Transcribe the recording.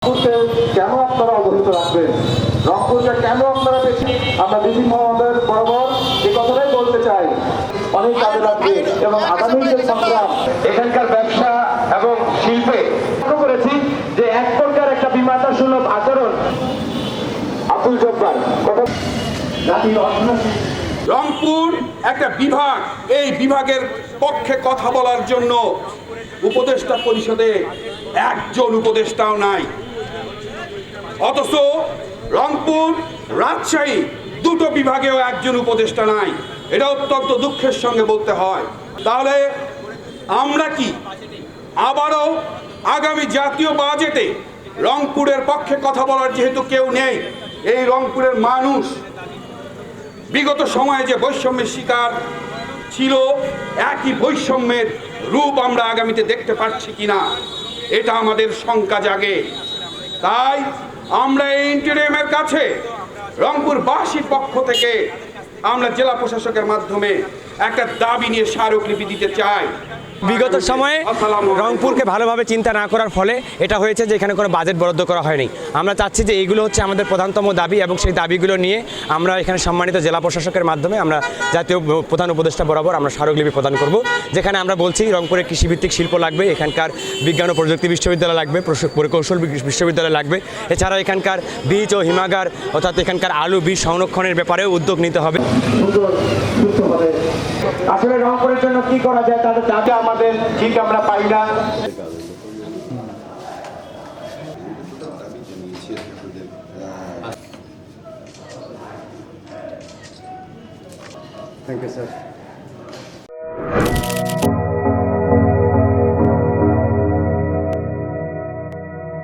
কেন আপনারা অবহিত রাখবেন, রংপুরকে কেন আপনারা বেশি, আমরা দিদি মহোদয়ের বরাবর এই কথাটাই বলতে চাই। অনেক কাজে লাগবে এবং আগামী যে সংগ্রাম এখানকার ব্যবসা এবং শিল্পে লক্ষ্য করেছি যে এক প্রকার একটা বিমাতা সুলভ আচরণ। আব্দুল জব্বার কথা জাতীয় অর্থনীতি রংপুর একটা বিভাগ, এই বিভাগের পক্ষে কথা বলার জন্য উপদেষ্টা পরিষদে একজন উপদেষ্টাও নাই। অথচ রংপুর রাজশাহী দুটো বিভাগেও একজন উপদেষ্টা নাই। এটা অত্যন্ত দুঃখের সঙ্গে বলতে হয়। তাহলে আমরা কি আবারও আগামী জাতীয় বাজেটে রংপুরের পক্ষে কথা বলার যেহেতু কেউ নেই, এই রংপুরের মানুষ বিগত সময়ে যে বৈষম্যের শিকার ছিল, একই বৈষম্যের রূপ আমরা আগামীতে দেখতে পাচ্ছি কিনা এটা আমাদের শঙ্কা জাগে। তাই আমরা এই ইন্টারিমের কাছে রংপুরবাসীর পক্ষ থেকে আমরা জেলা প্রশাসকের মাধ্যমে একটা দাবি নিয়ে স্মারকলিপি দিতে চাই। বিগত সময়ে রংপুরকে ভালোভাবে চিন্তা না করার ফলে এটা হয়েছে যে এখানে কোনো বাজেট বরাদ্দ করা হয়নি। আমরা চাচ্ছি যে এইগুলো হচ্ছে আমাদের প্রধানতম দাবি এবং সেই দাবিগুলো নিয়ে আমরা এখানে সম্মানিত জেলা প্রশাসকের মাধ্যমে আমরা জাতীয় প্রধান উপদেষ্টা বরাবর আমরা স্মারকলিপি প্রদান করব, যেখানে আমরা বলছি রংপুরে কৃষিভিত্তিক শিল্প লাগবে, এখানকার বিজ্ঞান ও প্রযুক্তি বিশ্ববিদ্যালয় লাগবে, প্রকৌশল বিশ্ববিদ্যালয় লাগবে, এছাড়াও এখানকার বীজ ও হিমাগার অর্থাৎ এখানকার আলু বীজ সংরক্ষণের ব্যাপারেও উদ্যোগ নিতে হবে। আসলে রংপুরের জন্য কি করা যায় তাদের দাবি আমাদের ঠিক আমরা পাই না। Thank you, sir.